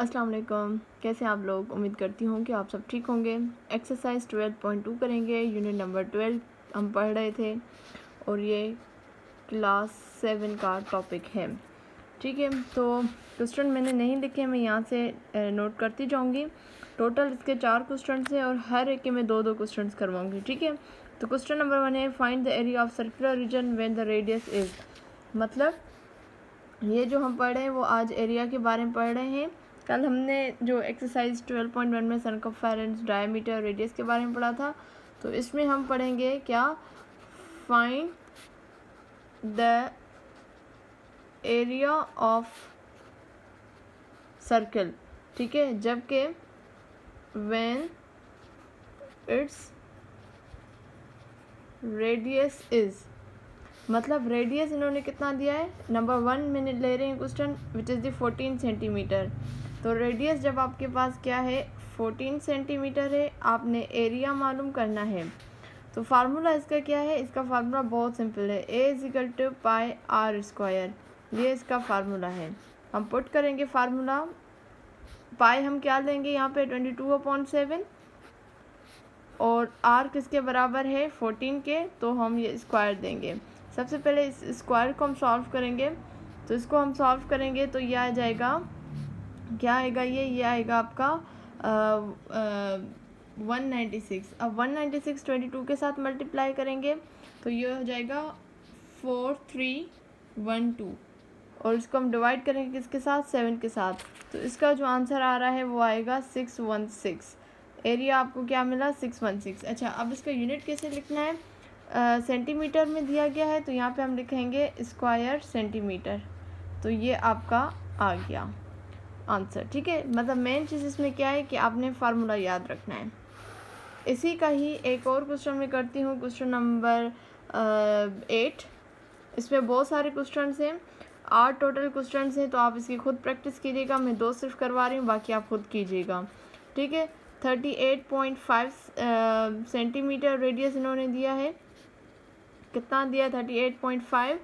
अस्सलाम वालेकुम। कैसे हैं आप लोग? उम्मीद करती हूँ कि आप सब ठीक होंगे। एक्सरसाइज 12.2 करेंगे। यूनिट नंबर 12 हम पढ़ रहे थे और ये क्लास 7 का टॉपिक है। ठीक है, तो क्वेश्चन मैंने नहीं लिखे, मैं यहाँ से नोट करती जाऊँगी। टोटल इसके 4 क्वेश्चन हैं और हर एक के मैं 2-2 क्वेश्चन करवाऊँगी। ठीक है, तो क्वेश्चन नंबर 1 है find the area of circular region when the radius is. मतलब ये जो हम पढ़ रहे हैं वो आज एरिया के बारे में पढ़ रहे हैं। कल हमने जो एक्सरसाइज 12.1 में सरकमफेरेंस, डायमीटर, रेडियस के बारे में पढ़ा था, तो इसमें हम पढ़ेंगे क्या, find the area of circle. ठीक है, जबकि व्हेन इट्स रेडियस इज़, मतलब रेडियस इन्होंने कितना दिया है। नंबर 1 मैंने ले रहे हैं question which is the 14 centimetre. तो रेडियस जब आपके पास क्या है 14 सेंटीमीटर है, आपने एरिया मालूम करना है। तो फार्मूला इसका क्या है, इसका फार्मूला बहुत सिंपल है, a = पाई r स्क्वायर। ये इसका फार्मूला है। हम पुट करेंगे फार्मूला। पाई हम क्या लेंगे यहाँ पे 22/7 और r किसके बराबर है 14 के, तो हम ये स्क्वायर देंगे। सबसे पहले इस स्क्वायर को हम सॉल्व करेंगे। तो इसको हम सॉल्व करेंगे तो ये आ जाएगा, क्या आएगा, ये आएगा आपका 196। अब 196 22 के साथ मल्टीप्लाई करेंगे तो ये हो जाएगा 4312 और इसको हम डिवाइड करेंगे किसके साथ, 7 के साथ। तो इसका जो आंसर आ रहा है वो आएगा 616। एरिया आपको क्या मिला 616। अच्छा, अब इसका यूनिट कैसे लिखना है, सेंटीमीटर में दिया गया है तो यहाँ पे हम लिखेंगे स्क्वायर सेंटीमीटर। तो ये आपका आ गया आंसर। ठीक है, मतलब मेन चीज़ इसमें क्या है कि आपने फार्मूला याद रखना है। इसी का ही एक और क्वेश्चन मैं करती हूँ, क्वेश्चन नंबर 8। इसमें बहुत सारे क्वेश्चन हैं, 8 टोटल क्वेश्चन हैं, तो आप इसकी खुद प्रैक्टिस कीजिएगा। मैं 2 सिर्फ करवा रही हूँ, बाकी आप खुद कीजिएगा। ठीक है, 38.5 सेंटीमीटर रेडियस इन्होंने दिया है। कितना दिया, 38.5।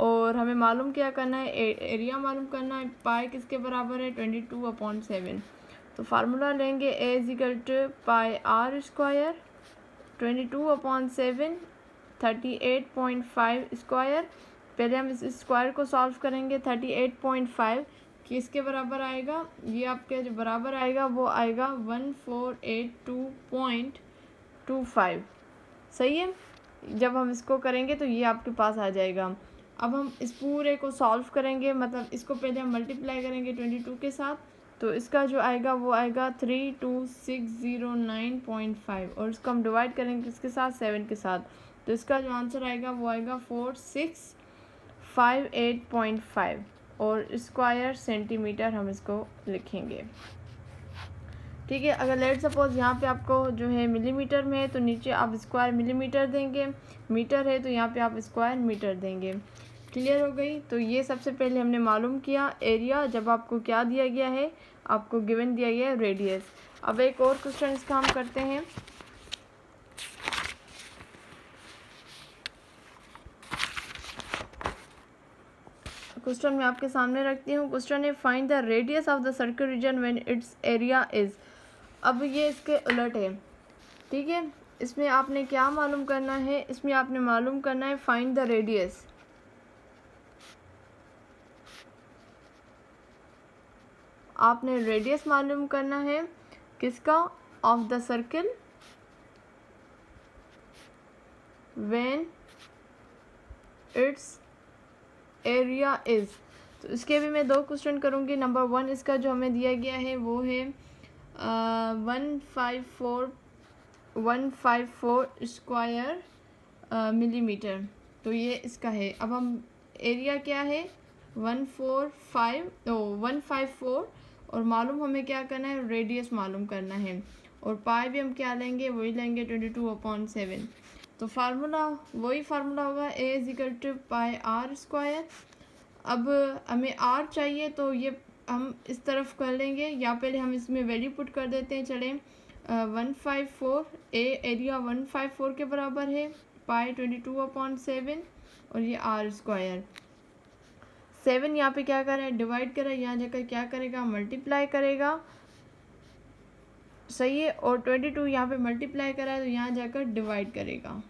और हमें मालूम क्या करना है, एरिया मालूम करना है। पाई किसके बराबर है 22/7। तो फार्मूला लेंगे a = pi r square 22/7 38.5 square. पहले हम इस स्क्वायर को सॉल्व करेंगे। 38.5 किसके बराबर आएगा, ये आपके जो बराबर आएगा वो आएगा 1482.25। सही है, जब हम इसको करेंगे तो ये आपके पास आ जाएगा। अब हम इस पूरे को सॉल्व करेंगे, मतलब इसको पहले हम मल्टीप्लाई करेंगे 22 के साथ, तो इसका जो आएगा वो आएगा 32609.5 और इसको हम डिवाइड करेंगे इसके साथ 7 के साथ, तो इसका जो आंसर आएगा वो आएगा 4658.5 और स्क्वायर सेंटीमीटर हम इसको लिखेंगे। ठीक है, अगर लेट सपोज यहाँ पे आपको जो है मिलीमीटर में है तो नीचे आप स्क्वायर मिलीमीटर देंगे, मीटर है तो यहाँ पे आप स्क्वायर मीटर देंगे। क्लियर हो गई। तो ये सबसे पहले हमने मालूम किया एरिया, जब आपको क्या दिया गया है, आपको गिवन दिया गया है रेडियस। अब एक और क्वेश्चन इसका हम करते हैं। क्वेश्चन मैं आपके सामने रखती हूँ। क्वेश्चन है find the radius of the circle region when its area is. अब ये इसके उलट है। ठीक है, इसमें आपने क्या मालूम करना है, इसमें आपने मालूम करना है फाइंड द रेडियस। आपने रेडियस मालूम करना है किसका, of the circle when its area is. तो इसके भी मैं 2 क्वेश्चन करूँगी। नंबर 1 इसका जो हमें दिया गया है वो है 154 स्क्वायर मिलीमीटर, तो ये इसका है। अब हम एरिया क्या है 154 और मालूम हमें क्या करना है, रेडियस मालूम करना है। और पाई भी हम क्या लेंगे, वही लेंगे 22/7। तो फार्मूला वही फार्मूला होगा a = पाई r स्क्वायर। अब हमें r चाहिए तो ये हम इस तरफ कर लेंगे, या पहले हम इसमें वैल्यू पुट कर देते हैं। चलें 154 एरिया 154 के बराबर है, पाई 22/7 और ये r स्क्वायर। 7 यहाँ पे क्या कर रहा है, डिवाइड कर रहा है, यहाँ जाकर क्या करेगा, मल्टीप्लाई करेगा, सही है। और 22 यहाँ पे मल्टीप्लाई करा है तो यहाँ जाकर डिवाइड करेगा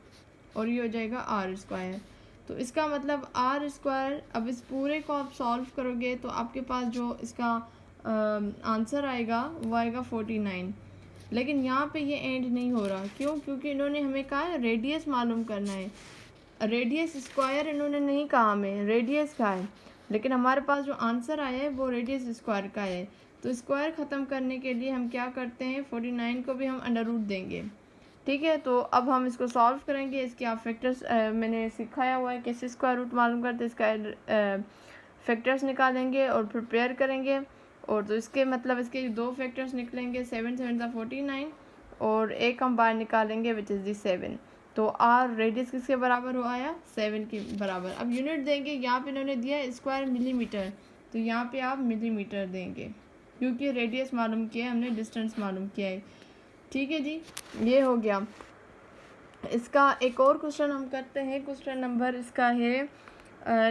और ये हो जाएगा आर स्क्वायर। तो इसका मतलब आर स्क्वायर, अब इस पूरे को आप सॉल्व करोगे तो आपके पास जो इसका आंसर आएगा वो आएगा 49। लेकिन यहाँ पे ये एंड नहीं हो रहा, क्यों? क्योंकि इन्होंने हमें कहा है रेडियस मालूम करना है, रेडियस स्क्वायर इन्होंने नहीं कहा हमें, रेडियस का है। लेकिन हमारे पास जो आंसर आया है वो रेडियस स्क्वायर का है। तो स्क्वायर ख़त्म करने के लिए हम क्या करते हैं, 49 को भी हम अंडर रूट देंगे, ठीक है। तो अब हम इसको सॉल्व करेंगे। इसके आप फैक्टर्स मैंने सिखाया हुआ है कैसे स्क्वायर रूट मालूम करते, इसका फैक्टर्स निकालेंगे और प्रिपेयर करेंगे। और तो इसके मतलब इसके 2 फैक्टर्स निकलेंगे, 7 7 49 और एक हम बाहर निकालेंगे विच इज़ दी 7। तो आर रेडियस किसके बराबर हो आया, 7 के बराबर। अब यूनिट देंगे, यहाँ पे इन्होंने दिया है स्क्वायर मिलीमीटर, तो यहाँ पे आप मिलीमीटर देंगे क्योंकि रेडियस मालूम किया है हमने, डिस्टेंस मालूम किया है, ठीक है जी। ये हो गया। इसका एक और क्वेश्चन हम करते हैं, क्वेश्चन नंबर इसका है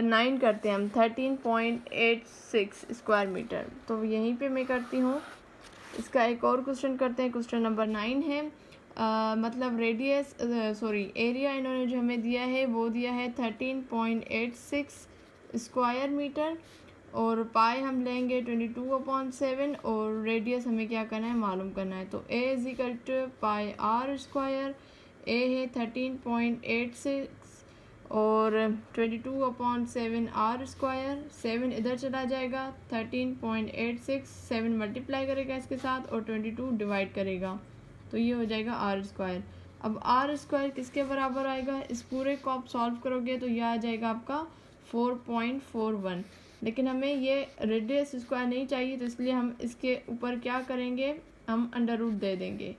9 करते हैं हम, 13.86 स्क्वायर मीटर। तो यहीं पे मैं करती हूँ। इसका एक और क्वेश्चन करते हैं, क्वेश्चन नंबर 9 है। मतलब रेडियस एरिया इन्होंने जो हमें दिया है वो दिया है 13.86 स्क्वायर मीटर और पाई हम लेंगे 22/7 और रेडियस हमें क्या करना है, मालूम करना है। तो A is equal to pi r square, A है 13.86 और 22/7 आर स्क्वायर, 7 इधर चला जाएगा, 13.86 7 मल्टीप्लाई करेगा इसके साथ और 22 डिवाइड करेगा, तो ये हो जाएगा आर स्क्वायर। अब आर स्क्वायर किसके बराबर आएगा, इस पूरे को आप सॉल्व करोगे तो यह आ जाएगा आपका 4.41। लेकिन हमें ये रेडियस स्क्वायर नहीं चाहिए, तो इसलिए हम इसके ऊपर क्या करेंगे, हम अंडर रूट दे देंगे।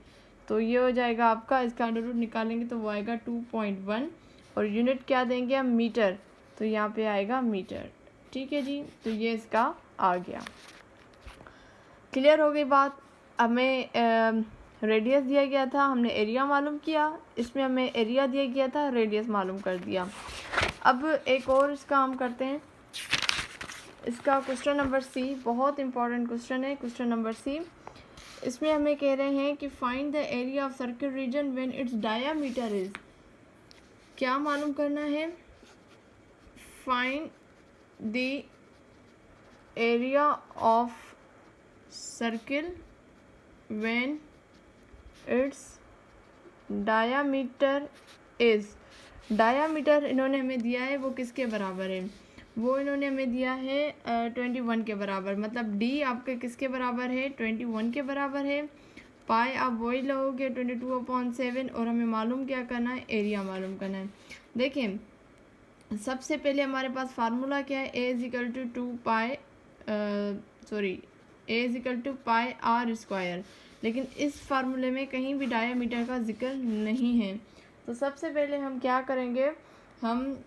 तो ये हो जाएगा आपका, इसका अंडर रूट निकालेंगे तो वो आएगा 2.1 और यूनिट क्या देंगे हम, मीटर, तो यहाँ पे आएगा मीटर, ठीक है जी। तो ये इसका आ गया। क्लियर हो गई बात। हमें रेडियस दिया गया था, हमने एरिया मालूम किया, इसमें हमें एरिया दिया गया था, रेडियस मालूम कर दिया। अब एक और इसका हम करते हैं, इसका क्वेश्चन नंबर सी, बहुत इंपॉर्टेंट क्वेश्चन है, क्वेश्चन नंबर सी। इसमें हमें कह रहे हैं कि find the area of circle region when its diameter is, क्या मालूम करना है, find the area of circle when its diameter is. Diameter इन्होंने हमें दिया है वो किसके बराबर है, वो इन्होंने हमें दिया है 21 के बराबर। मतलब डी आपके किसके बराबर है, 21 के बराबर है। पाई आप वही लोगे 22/7 और हमें मालूम क्या करना है, एरिया मालूम करना है। देखें सबसे पहले हमारे पास फार्मूला क्या है, A is equal to 2 pi A is equal to pi r square. लेकिन इस फार्मूले में कहीं भी डायामीटर का जिक्र नहीं है। तो सबसे पहले हम क्या करेंगे, हम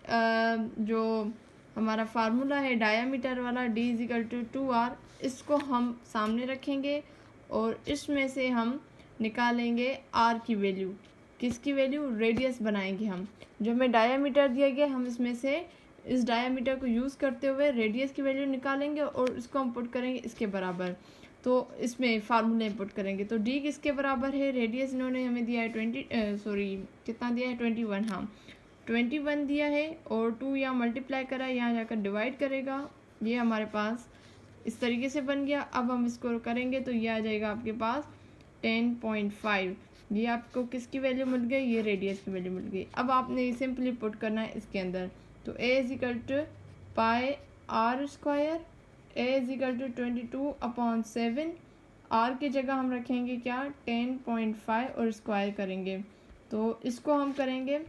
जो हमारा फार्मूला है डायामीटर वाला, D is equal to 2r, इसको हम सामने रखेंगे और इसमें से हम निकालेंगे r की वैल्यू, किसकी वैल्यू, रेडियस बनाएंगे हम। जो हमें डायामीटर दिया गया हम इसमें से इस डायामीटर को यूज़ करते हुए रेडियस की वैल्यू निकालेंगे और इसको हम पुट करेंगे इसके बराबर। तो इसमें फार्मूले पुट करेंगे तो डी किसके बराबर है, रेडियस इन्होंने हमें दिया है कितना दिया है 21, हाँ 21 दिया है और 2 यहाँ मल्टीप्लाई करा, यहाँ जाकर डिवाइड करेगा, ये हमारे पास इस तरीके से बन गया। अब हम इसको करेंगे तो ये आ जाएगा आपके पास 10.5। ये आपको किसकी वैल्यू मिल गई, ये रेडियस की वैल्यू मिल गई। अब आपने सिंपली पुट करना है इसके अंदर। तो A is equal to pi r square, A is equal to 22/7, r की जगह हम रखेंगे क्या 10.5 और स्क्वायर करेंगे। तो इसको हम करेंगे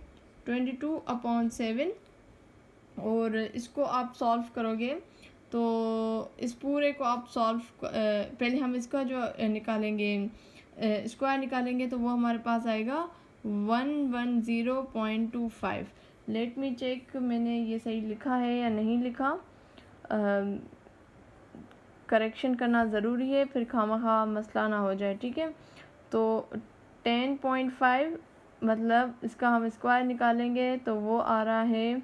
22/7 और इसको आप सॉल्व करोगे तो इस पूरे को आप सॉल्व पहले हम इसका जो निकालेंगे स्क्वायर निकालेंगे तो वो हमारे पास आएगा 110.25। लेट मी चेक मैंने ये सही लिखा है या नहीं लिखा, करेक्शन करना ज़रूरी है, फिर खामखा मसला ना हो जाए, ठीक है। तो 10.5 मतलब इसका हम स्क्वायर निकालेंगे तो वो आ रहा है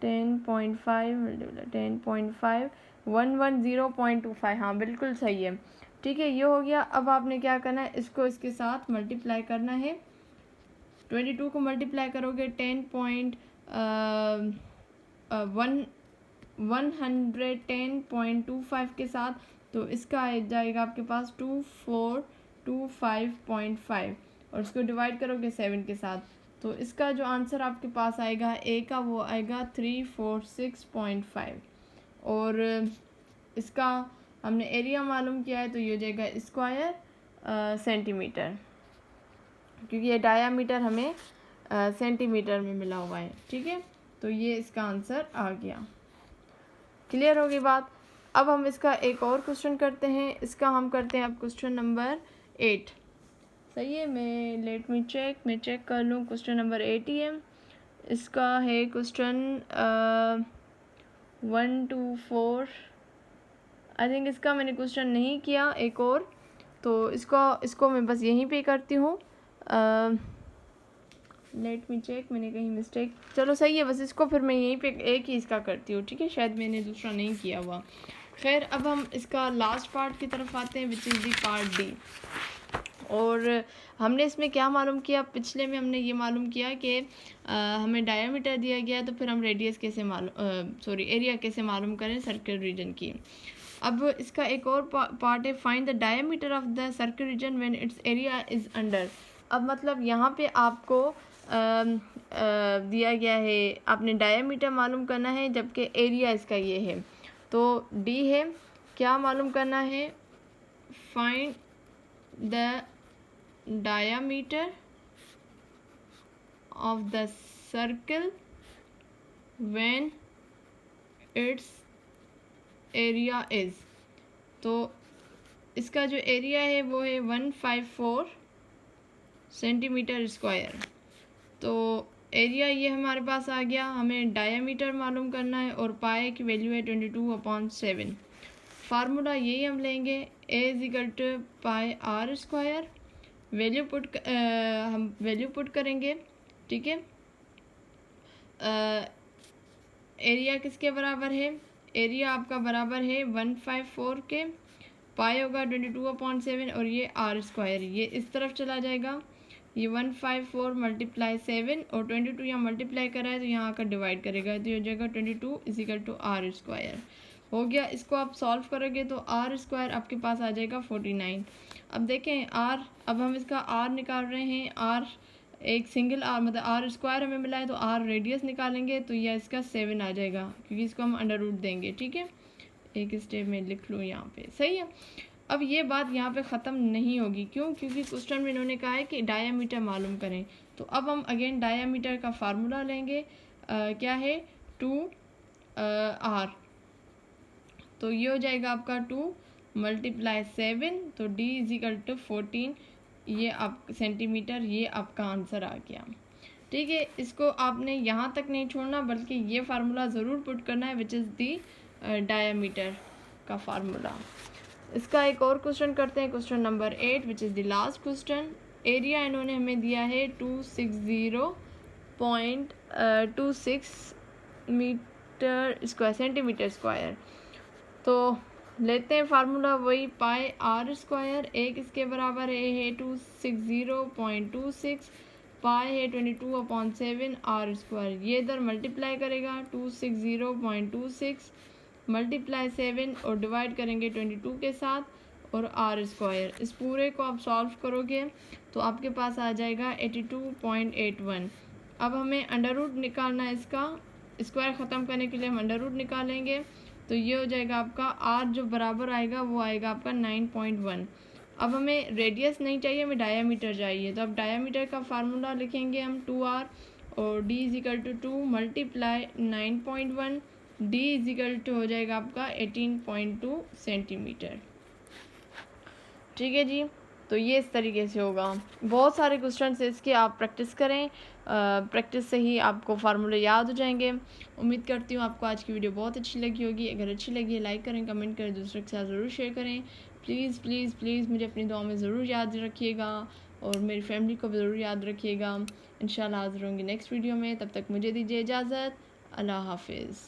10.5 मल्टीप्लाई 10.5 110.25, हाँ बिल्कुल सही है। ठीक है, ये हो गया। अब आपने क्या करना है, इसको इसके साथ मल्टीप्लाई करना है। 22 को मल्टीप्लाई करोगे 110.25 के साथ, तो इसका आ जाएगा आपके पास 2425.5, और इसको डिवाइड करोगे 7 के साथ, तो इसका जो आंसर आपके पास आएगा ए का, वो आएगा 346.5। और इसका हमने एरिया मालूम किया है, तो ये हो जाएगा स्क्वायर सेंटीमीटर, क्योंकि ये डायामीटर हमें सेंटीमीटर में मिला हुआ है। ठीक है, तो ये इसका आंसर आ गया। क्लियर होगी बात। अब हम इसका एक और क्वेश्चन करते हैं। इसका हम करते हैं अब क्वेश्चन नंबर 8। सही है, मैं चेक कर लूँ। क्वेश्चन नंबर 8 ही है। इसका है क्वेश्चन 1 to 4। आई थिंक इसका मैंने क्वेश्चन नहीं किया एक और, तो इसको मैं बस यहीं पे करती हूँ। लेट मी चेक, मैंने कहीं मिस्टेक, चलो सही है, बस इसको फिर मैं यहीं पे एक ही इसका करती हूँ। ठीक है, शायद मैंने दूसरा नहीं किया हुआ। खैर, अब हम इसका लास्ट पार्ट की तरफ आते हैं, which is the part D. और हमने इसमें क्या मालूम किया, पिछले में हमने ये मालूम किया कि हमें डायामीटर दिया गया, तो फिर हम रेडियस कैसे एरिया कैसे मालूम करें सर्कल रीजन की। अब इसका एक और पार्ट है, find the diameter of the circle region when its area is under. अब मतलब यहाँ पे आपको दिया गया है, आपने डायामीटर मालूम करना है, जबकि एरिया इसका ये है। तो डी है, क्या मालूम करना है, find the diameter of the circle when its area is। तो इसका जो एरिया है वो है 154 सेंटीमीटर स्क्वायर। तो एरिया ये हमारे पास आ गया। हमें डायामीटर मालूम करना है और पाए की वैल्यू है 22/7। फार्मूला यही हम लेंगे, A is equal to pi r square. हम वैल्यू पुट करेंगे। ठीक है, एरिया किसके बराबर है, एरिया आपका बराबर है 154 के, पाई होगा 22/7, और ये आर स्क्वायर ये इस तरफ चला जाएगा। ये 154 मल्टीप्लाई 7 और 22 यहाँ मल्टीप्लाई करा है, तो यहाँ आकर डिवाइड करेगा, तो ये हो जाएगा 22 is equal to r square. हो गया। इसको आप सॉल्व करोगे तो आर स्क्वायर आपके पास आ जाएगा 49। अब देखें आर, अब हम इसका आर निकाल रहे हैं। आर एक सिंगल आर, मतलब आर स्क्वायर हमें मिला है, तो आर रेडियस निकालेंगे, तो यह इसका 7 आ जाएगा, क्योंकि इसको हम अंडर रूट देंगे। ठीक है, एक स्टेप में लिख लूँ यहाँ पे, सही है। अब ये बात यहाँ पे ख़त्म नहीं होगी, क्यों, क्योंकि क्वेश्चन में इन्होंने कहा है कि डायामीटर मालूम करें। तो अब हम अगेन डायामीटर का फार्मूला लेंगे, क्या है 2r। तो ये हो जाएगा आपका 2 मल्टीप्लाई 7, तो d इज इक्वल टू 14, ये आप सेंटीमीटर, ये आपका आंसर आ गया। ठीक है, इसको आपने यहाँ तक नहीं छोड़ना, बल्कि ये फार्मूला ज़रूर पुट करना है, विच इज़ दी डायामीटर का फार्मूला। इसका एक और क्वेश्चन करते हैं, question number 8, which is the last question. Area इन्होंने हमें दिया है 260.26 मीटर स्क्वायर, सेंटीमीटर स्क्वायर। तो लेते हैं फार्मूला वही, पाई आर स्क्वायर, एक इसके बराबर है 260.26, पाई है 22/7 आर स्क्वायर। ये इधर मल्टीप्लाई करेगा 260.26 मल्टीप्लाई 7 और डिवाइड करेंगे 22 के साथ और आर स्क्वायर। इस पूरे को आप सॉल्व करोगे तो आपके पास आ जाएगा 82.81। अब हमें अंडर रूट निकालना है, इसका स्क्वायर ख़त्म करने के लिए हम अंडर रूट निकालेंगे, तो ये हो जाएगा आपका आर जो बराबर आएगा वो आएगा आपका 9.1। अब हमें रेडियस नहीं चाहिए, हमें डायामीटर चाहिए, तो अब डायामीटर का फार्मूला लिखेंगे हम 2r, और d is equal to 2 multiply 9.1, d is equal to हो जाएगा आपका 18.2 सेंटीमीटर। ठीक है जी, तो ये इस तरीके से होगा। बहुत सारे क्वेश्चन है इसके, आप प्रैक्टिस करें, प्रैक्टिस से ही आपको फार्मूले याद हो जाएंगे। उम्मीद करती हूँ आपको आज की वीडियो बहुत अच्छी लगी होगी। अगर अच्छी लगी है लाइक करें, कमेंट करें, दूसरों के साथ ज़रूर शेयर करें। प्लीज़ प्लीज़ प्लीज़ मुझे अपनी दुआ में ज़रूर याद रखिएगा और मेरी फैमिली को भी ज़रूर याद रखिएगा। इंशाल्लाह हाज़िर होंगी नेक्स्ट वीडियो में, तब तक मुझे दीजिए इजाज़त। अल्लाह हाफिज़।